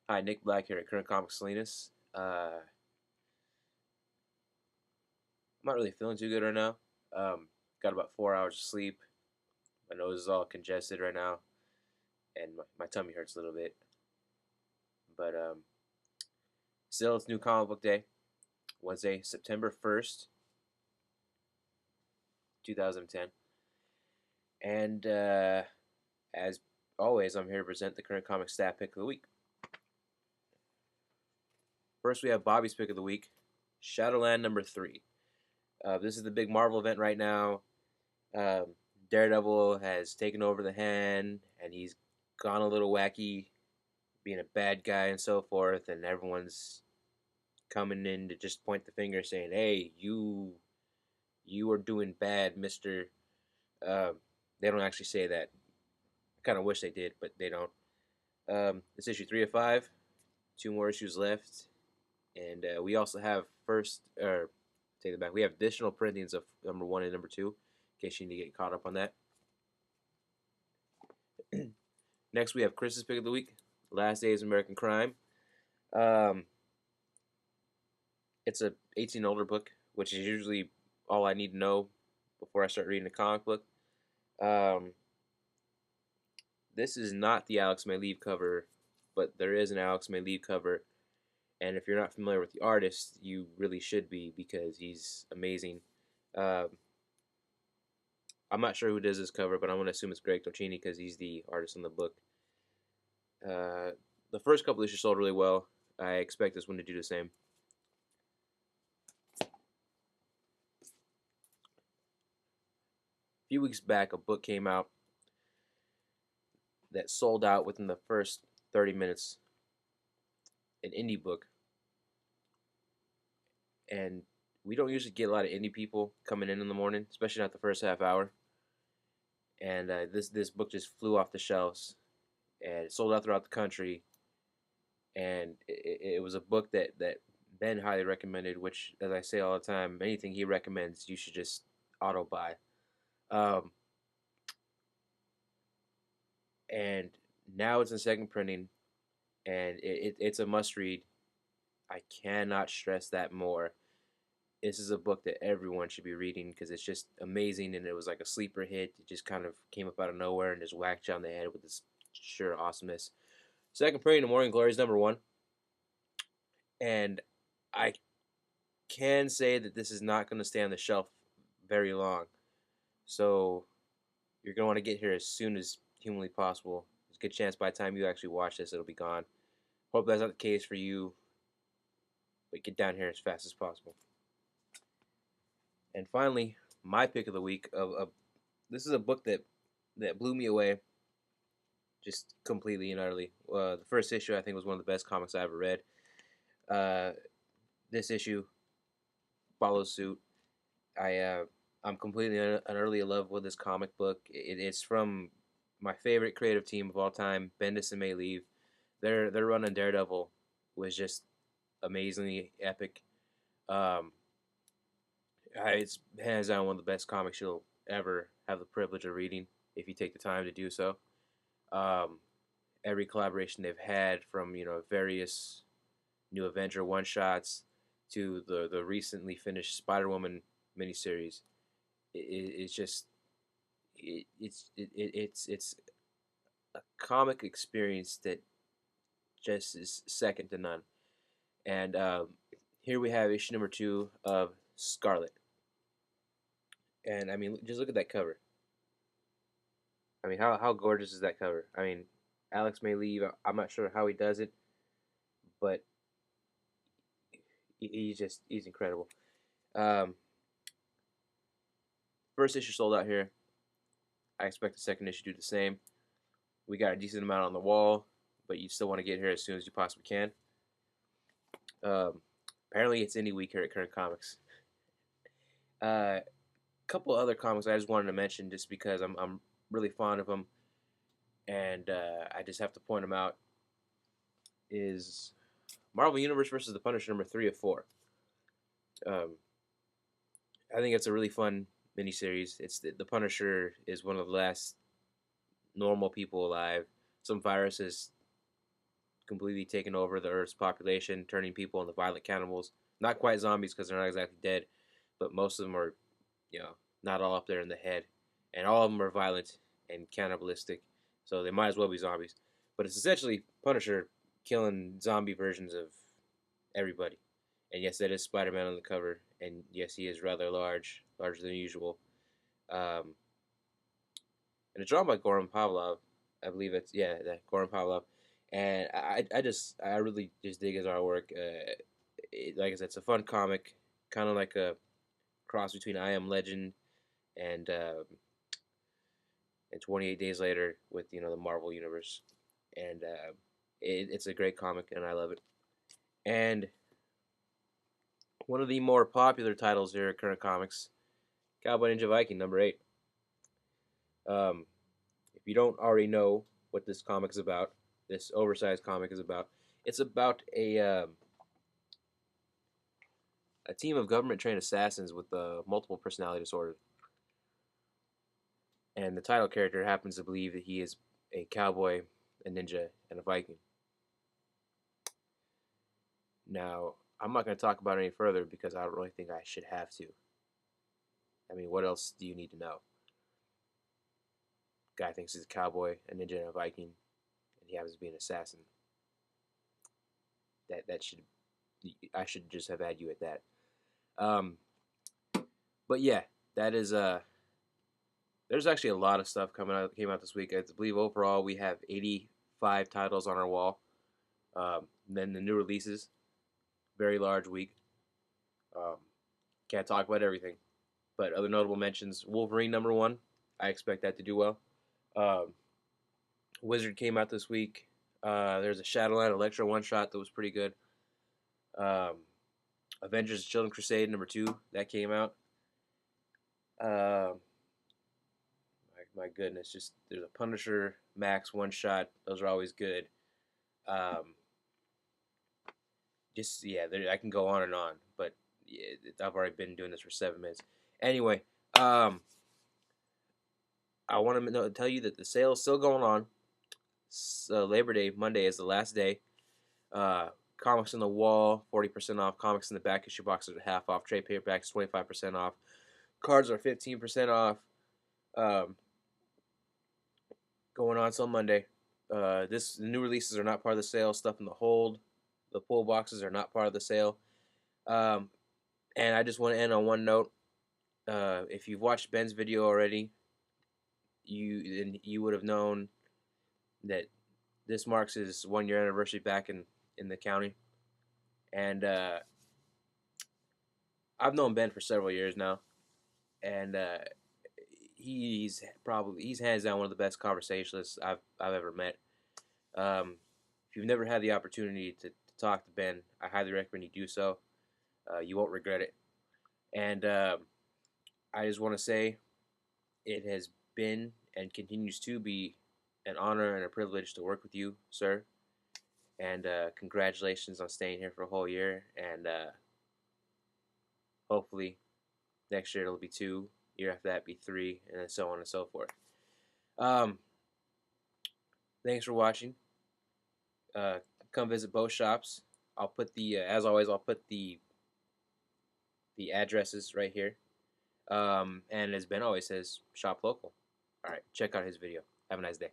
Hi, Nick Black here at Current Comics Salinas. I'm not really feeling too good right now. Got about 4 hours of sleep. My nose is all congested right now, and my tummy hurts a little bit. But still, it's New Comic Book Day, Wednesday, September 1st, 2010. And as always, I'm here to present the current comic stat pick of the week. First, we have Bobby's pick of the week, Shadowland number 3. This is the big Marvel event right now. Um, Daredevil has taken over the hand, and he's gone a little wacky, being a bad guy and so forth, and everyone's coming in to just point the finger, saying, "Hey, you are doing bad, Mister." They don't actually say that. I kind of wish they did, but they don't. It's issue 3 of 5. 2 more issues left, and we also have first or take it back. We have additional printings of number 1 and number 2, in case you need to get caught up on that. Next, we have Chris's pick of the week, Last Days of American Crime. Um, it's a 18 and older book, which is usually all I need to know before I start reading a comic book. Um, this is not the Alex May Leave cover, but there is an Alex May Leave cover. And if you're not familiar with the artist, you really should be because he's amazing. Um, I'm not sure who does this cover, but I'm going to assume it's Greg Tocchini because he's the artist on the book. Uh, the first couple issues sold really well. I expect this one to do the same. A few weeks back, a book came out that sold out within the first 30 minutes. An indie book, and we don't usually get a lot of indie people coming in the morning, especially not the first half hour. And this book just flew off the shelves, and it sold out throughout the country. And it was a book that Ben highly recommended, which, as I say all the time, anything he recommends, you should just auto buy. Um, and now it's in second printing, and it's a must read. I cannot stress that more. This is a book that everyone should be reading because it's just amazing, and it was like a sleeper hit. It just kind of came up out of nowhere and just whacked you on the head with this sheer awesomeness. Second printing of Morning Glory is number 1, and I can say that this is not going to stay on the shelf very long. So you're going to want to get here as soon as humanly possible. There's a good chance by the time you actually watch this, it'll be gone. Hope that's not the case for you, but get down here as fast as possible. And finally, my pick of the week of this is a book that blew me away, just completely and utterly. The first issue I think was one of the best comics I ever read. Uh, this issue follows suit. I'm completely and utterly in love with this comic book. It's from my favorite creative team of all time, Bendis and May Leave. Their run on Daredevil was just amazingly epic. Um, it's hands down one of the best comics you'll ever have the privilege of reading if you take the time to do so. Um, every collaboration they've had, from various new Avenger one shots to the recently finished Spider Woman miniseries, it's just it's a comic experience that just is second to none. And here we have issue number 2 of Scarlet, and I mean, just look at that cover. I mean, how gorgeous is that cover? I mean, Alex May Leave. I'm not sure how he does it, but he's incredible. Um, First issue sold out here. I expect the second issue to do the same. We got a decent amount on the wall, but you still want to get here as soon as you possibly can. Um, Apparently, it's indie week here at Current Comics. A couple other comics I just wanted to mention, just because I'm really fond of them, and I just have to point them out. Is Marvel Universe versus the Punisher number 3 of 4. Um, I think it's a really fun miniseries. It's the Punisher is one of the last normal people alive. Some virus has completely taken over the Earth's population, turning people into violent cannibals. Not quite zombies because they're not exactly dead, but most of them are, you know, not all up there in the head, and all of them are violent and cannibalistic. So they might as well be zombies. But it's essentially Punisher killing zombie versions of everybody. And yes, that is Spider-Man on the cover, and yes, he is rather large, larger than usual. Um, and it's drawn by Goran Pavlov. I believe it's that Goran Pavlov. And I really just dig his artwork. Like I said, it's a fun comic, kind of like a cross between I Am Legend and and 28 Days Later with the Marvel universe. And it's a great comic, and I love it. And one of the more popular titles here at Current Comics, Cowboy Ninja Viking #8. Um, if you don't already know what this comic is about, this oversized comic is about. It's about a team of government trained assassins with multiple personality disorder, and the title character happens to believe that he is a cowboy, a ninja, and a Viking. Now, I'm not going to talk about it any further because I don't really think I should have to. I mean, what else do you need to know? Guy thinks he's a cowboy, a ninja, and a Viking, and he happens to be an assassin. That should I should just have had you at that. Um, but yeah, that is there's actually a lot of stuff came out this week. I believe overall we have 85 titles on our wall. Then the new releases, very large week. Um, can't talk about everything, but other notable mentions: Wolverine #1. I expect that to do well. Um, Wizard came out this week. There's a Shadowland Electro one shot that was pretty good. Um, Avengers: Children Crusade #2 that came out. Uh, my goodness, just there's a Punisher Max one shot. Those are always good. Um, just yeah, I can go on and on, but yeah, I've already been doing this for 7 minutes. Anyway, I want to tell you that the sale is still going on. Labor Day Monday is the last day. Comics on the wall 40% off. Comics in the back issue boxes are half off. Trade paperbacks 25% off. Cards are 15% off. Um, going on till Monday. The new releases are not part of the sale. Stuff in the hold, the pull boxes are not part of the sale. Um, and I just want to end on one note. If you've watched Ben's video already, you would have known that this marks his 1 year anniversary back in the county. And I've known Ben for several years now, and he's hands down one of the best conversationalists I've ever met. If you've never had the opportunity to talk to Ben, I highly recommend you do so. You won't regret it. And I just want to say it has been and continues to be an honor and a privilege to work with you, sir. And congratulations on staying here for a whole year. And hopefully next year it'll be 2. Year after that be 3, and then so on and so forth. Thanks for watching. Come visit both shops. I'll put as always, I'll put the addresses right here. And as Ben always says, shop local. All right, check out his video. Have a nice day.